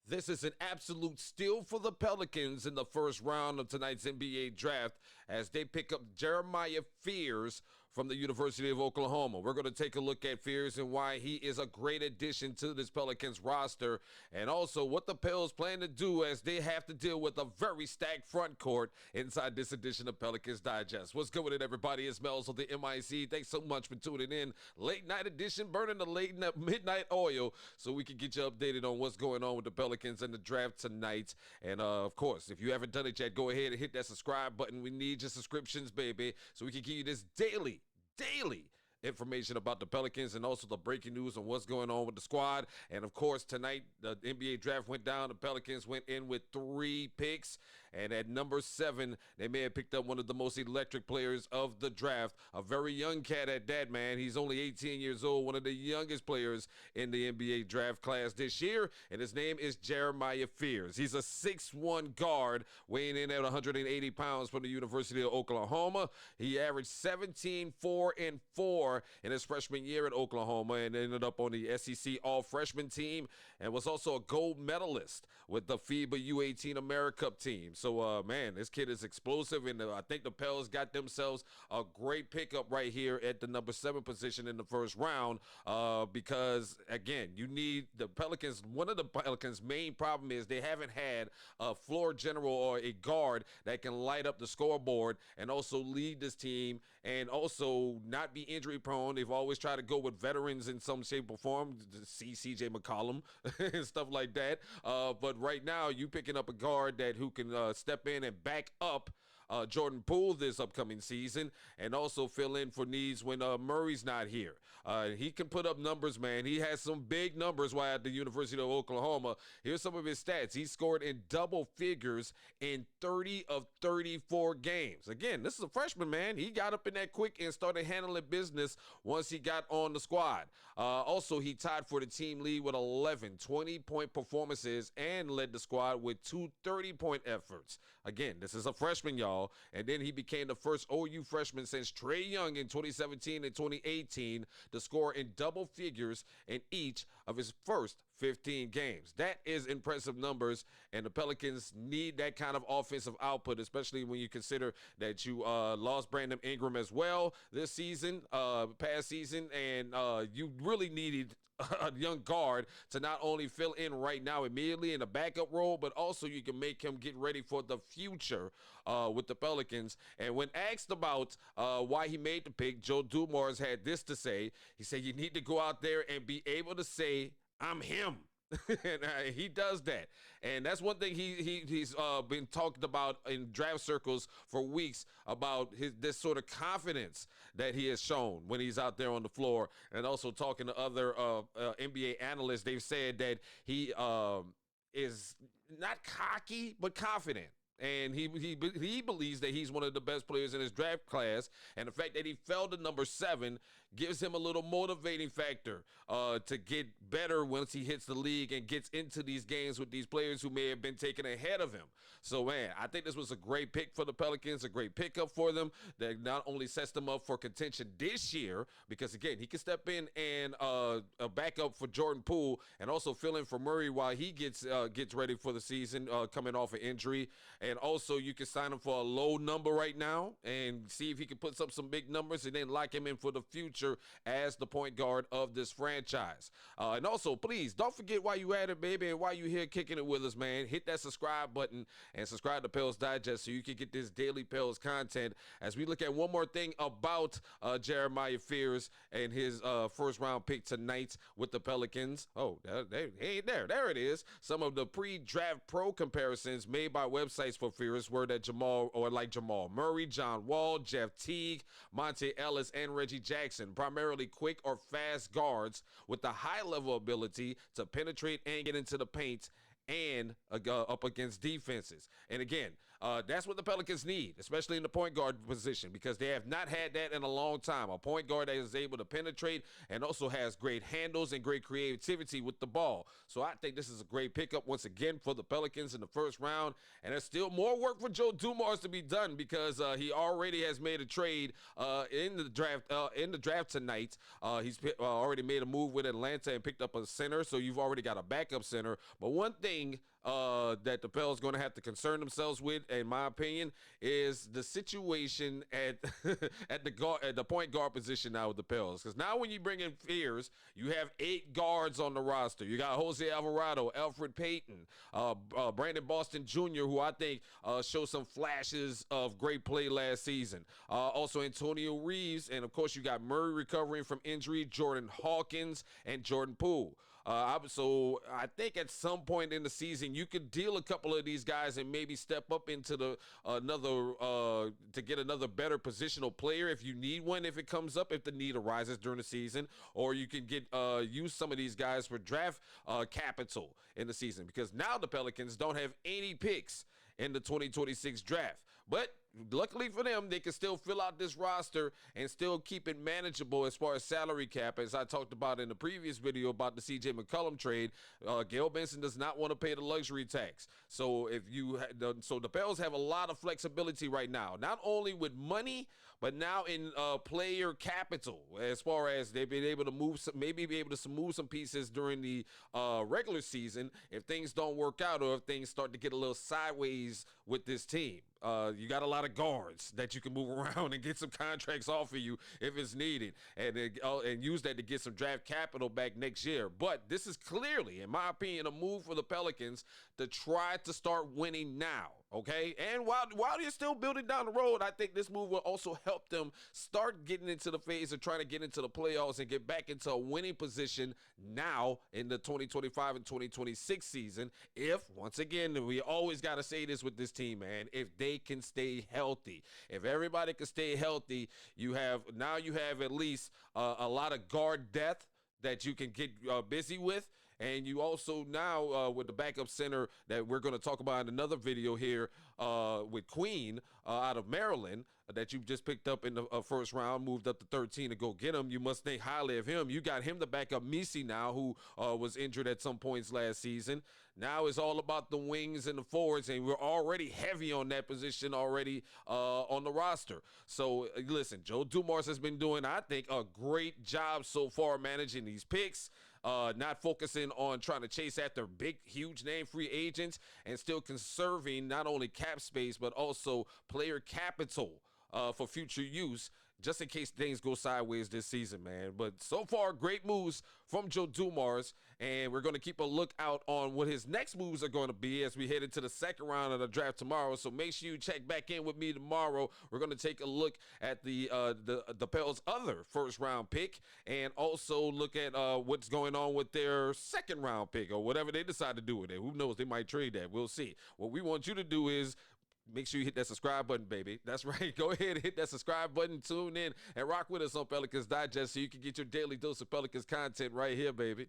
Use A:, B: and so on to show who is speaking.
A: This is an absolute steal for the Pelicans in the first round of tonight's NBA draft as they pick up Jeremiah Fears from the University of Oklahoma. We're going to take a look at Fears and why he is a great addition to this Pelicans roster, and also what the Pels plan to do as they have to deal with a very stacked front court inside this edition of Pelicans Digest. What's good with it, everybody? It's Melz On The MIC. Thanks so much for tuning in. Late night edition, burning the midnight oil so we can get you updated on what's going on with the Pelicans and the draft tonight. And of course, if you haven't done it yet, go ahead and hit that subscribe button. We need your subscriptions, baby, so we can give you this daily information about the Pelicans and also the breaking news on what's going on with the squad. And of course, tonight the NBA draft went down. The Pelicans went in with 3 picks, and at number 7 they may have picked up one of the most electric players of the draft, a very young cat at that, man. He's only 18 years old, one of the youngest players in the NBA draft class this year, and his name is Jeremiah Fears. He's a 6'1 guard weighing in at 180 pounds from the University of Oklahoma. He averaged 17, 4, and 4 in his freshman year at Oklahoma and ended up on the SEC All-Freshman team and was also a gold medalist with the FIBA U18 America team. So, man, this kid is explosive, and I think the Pels got themselves a great pickup right here at the number 7 position in the first round because, again, you need the Pelicans. One of the Pelicans' main problem is they haven't had a floor general or a guard that can light up the scoreboard and also lead this team and also not be injury prone. They've always tried to go with veterans in some shape or form, see CJ McCollum and stuff like that. But right now, you picking up a guard who can step in and back up Jordan Poole this upcoming season and also fill in for needs when Murray's not here. He can put up numbers, man. He has some big numbers while at the University of Oklahoma. Here's some of his stats. He scored in double figures in 30 of 34 games. Again, this is a freshman, man. He got up in that quick and started handling business once he got on the squad. Also, he tied for the team lead with 11 20-point performances and led the squad with 2 30-point efforts. Again, this is a freshman, y'all. And then he became the first OU freshman since Trae Young in 2017 and 2018 to score in double figures in each of his first 15 games. That is impressive numbers, and the Pelicans need that kind of offensive output, especially when you consider that you lost Brandon Ingram as well this season, past season, and you really needed a young guard to not only fill in right now immediately in a backup role, but also you can make him get ready for the future with the Pelicans. And when asked about why he made the pick, Joe Dumars had this to say. He said, you need to go out there and be able to say, I'm him. And he does that, and that's one thing he's been talked about in draft circles for weeks about this sort of confidence that he has shown when he's out there on the floor. And also talking to other NBA analysts, they've said that he is not cocky but confident. And he believes that he's one of the best players in his draft class, and the fact that he fell to number 7 gives him a little motivating factor to get better once he hits the league and gets into these games with these players who may have been taken ahead of him. So, man, I think this was a great pick for the Pelicans, a great pickup for them that not only sets them up for contention this year, because, again, he can step in and back up for Jordan Poole and also fill in for Murray while he gets ready for the season coming off an injury. And also, you can sign him for a low number right now and see if he can put up some big numbers and then lock him in for the future as the point guard of this franchise. And also, please, don't forget why you at it, baby, and why you here kicking it with us, man. Hit that subscribe button and subscribe to Pels Digest so you can get this daily Pels content as we look at one more thing about Jeremiah Fears and his first-round pick tonight with the Pelicans. Oh, there it is. Some of the pre-draft pro comparisons made by websites for Fears were that Jamal Murray, John Wall, Jeff Teague, Monte Ellis, and Reggie Jackson, primarily quick or fast guards with the high-level ability to penetrate and get into the paint and up against defenses. And again, that's what the Pelicans need, especially in the point guard position, because they have not had that in a long time. A point guard that is able to penetrate and also has great handles and great creativity with the ball. So I think this is a great pickup once again for the Pelicans in the first round. And there's still more work for Joe Dumars to be done because he already has made a trade in the draft tonight. He's already made a move with Atlanta and picked up a center, so you've already got a backup center. But one thing thing that the Pels going to have to concern themselves with, in my opinion, is the situation at at the point guard position now with the Pels. Because now when you bring in Fears, you have 8 guards on the roster. You got Jose Alvarado, Alfred Payton, Brandon Boston Jr., who I think showed some flashes of great play last season. Also Antonio Reeves, and of course you got Murray recovering from injury, Jordan Hawkins, and Jordan Poole. So I think at some point in the season you could deal a couple of these guys and maybe step up into the to get another better positional player if you need one, if it comes up, if the need arises during the season, or you can get use some of these guys for draft capital in the season, because now the Pelicans don't have any picks in the 2026 draft. But luckily for them, they can still fill out this roster and still keep it manageable as far as salary cap. As I talked about in the previous video about the CJ McCollum trade, Gail Benson does not want to pay the luxury tax. So so the Pels have a lot of flexibility right now, not only with money, but now in player capital, as far as they've been able to move some, maybe be able to move some pieces during the regular season if things don't work out, or if things start to get a little sideways with this team. You got a lot of guards that you can move around and get some contracts off of you if it's needed, and use that to get some draft capital back next year. But this is clearly, in my opinion, a move for the Pelicans to try to start winning now. Okay, and while they're still building down the road, I think this move will also help them start getting into the phase of trying to get into the playoffs and get back into a winning position now in the 2025 and 2026 season. If, once again, we always got to say this with this team, man, if they can stay healthy. If everybody can stay healthy, you have at least a lot of guard depth that you can get busy with. And you also now, with the backup center that we're going to talk about in another video here with Queen out of Maryland, that you just picked up in the first round, moved up to 13 to go get him. You must think highly of him. You got him to back up Misi now, who was injured at some points last season. Now it's all about the wings and the forwards, and we're already heavy on that position already on the roster. So, listen, Joe Dumars has been doing, I think, a great job so far managing these picks. Not focusing on trying to chase after big, huge name free agents, and still conserving not only cap space, but also player capital for future use, just in case things go sideways this season, man. But so far, great moves from Joe Dumars, and we're going to keep a lookout on what his next moves are going to be as we head into the second round of the draft tomorrow. So make sure you check back in with me tomorrow. We're going to take a look at the Pels' other first-round pick, and also look at what's going on with their second-round pick, or whatever they decide to do with it. Who knows? They might trade that. We'll see. What we want you to do is make sure you hit that subscribe button, baby. That's right. Go ahead and hit that subscribe button. Tune in and rock with us on Pelicans Digest so you can get your daily dose of Pelicans content right here, baby.